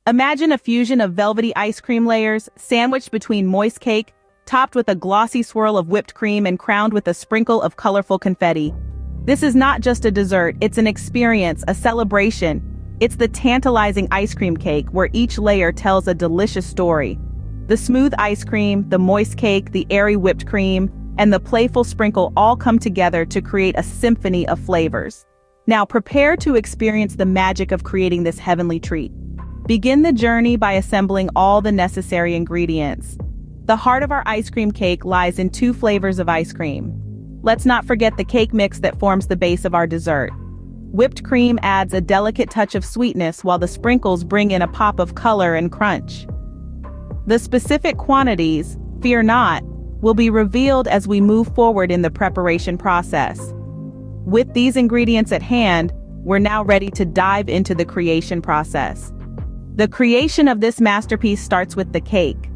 Imagine a fusion of velvety ice cream layers sandwiched between moist cake, topped with a glossy swirl of whipped cream and crowned with a sprinkle of colorful confetti. This is not just a dessert, it's an experience, a celebration. It's the tantalizing ice cream cake where each layer tells a delicious story. The smooth ice cream, the moist cake, the airy whipped cream, and the playful sprinkle all come together to create a symphony of flavors. Now prepare to experience the magic of creating this heavenly treat. Begin the journey by assembling all the necessary ingredients. The heart of our ice cream cake lies in 2 flavors of ice cream. Let's not forget the cake mix that forms the base of our dessert. Whipped cream adds a delicate touch of sweetness while the sprinkles bring in a pop of color and crunch. The specific quantities, fear not, will be revealed as we move forward in the preparation process. With these ingredients at hand, we're now ready to dive into the creation process. The creation of this masterpiece starts with the cake.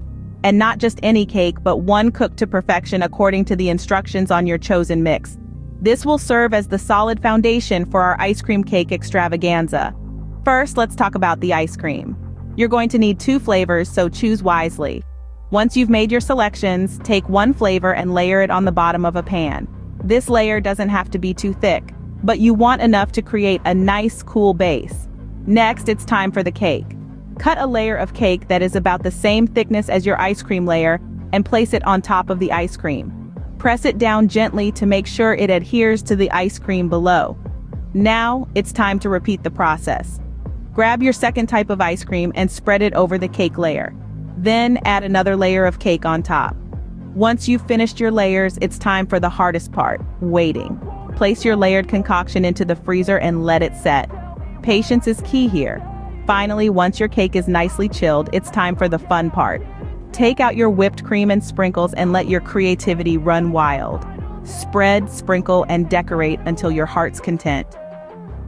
And not just any cake, but one cooked to perfection according to the instructions on your chosen mix. This will serve as the solid foundation for our ice cream cake extravaganza. First, let's talk about the ice cream. You're going to need 2 flavors, so choose wisely. Once you've made your selections, take one flavor and layer it on the bottom of a pan. This layer doesn't have to be too thick, but you want enough to create a nice, cool base. Next, it's time for the cake. Cut a layer of cake that is about the same thickness as your ice cream layer and place it on top of the ice cream. Press it down gently to make sure it adheres to the ice cream below. Now, it's time to repeat the process. Grab your second type of ice cream and spread it over the cake layer. Then add another layer of cake on top. Once you've finished your layers, it's time for the hardest part, waiting. Place your layered concoction into the freezer and let it set. Patience is key here. Finally, once your cake is nicely chilled, it's time for the fun part. Take out your whipped cream and sprinkles and let your creativity run wild. Spread, sprinkle, and decorate until your heart's content.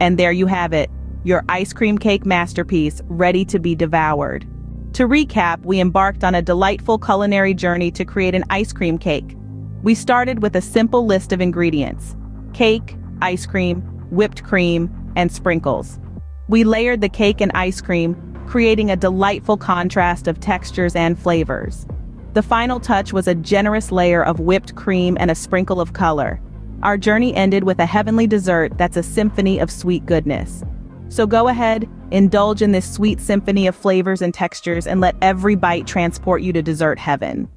And there you have it, your ice cream cake masterpiece, ready to be devoured. To recap, we embarked on a delightful culinary journey to create an ice cream cake. We started with a simple list of ingredients: cake, ice cream, whipped cream, and sprinkles. We layered the cake and ice cream, creating a delightful contrast of textures and flavors. The final touch was a generous layer of whipped cream and a sprinkle of color. Our journey ended with a heavenly dessert that's a symphony of sweet goodness. So go ahead, indulge in this sweet symphony of flavors and textures and let every bite transport you to dessert heaven.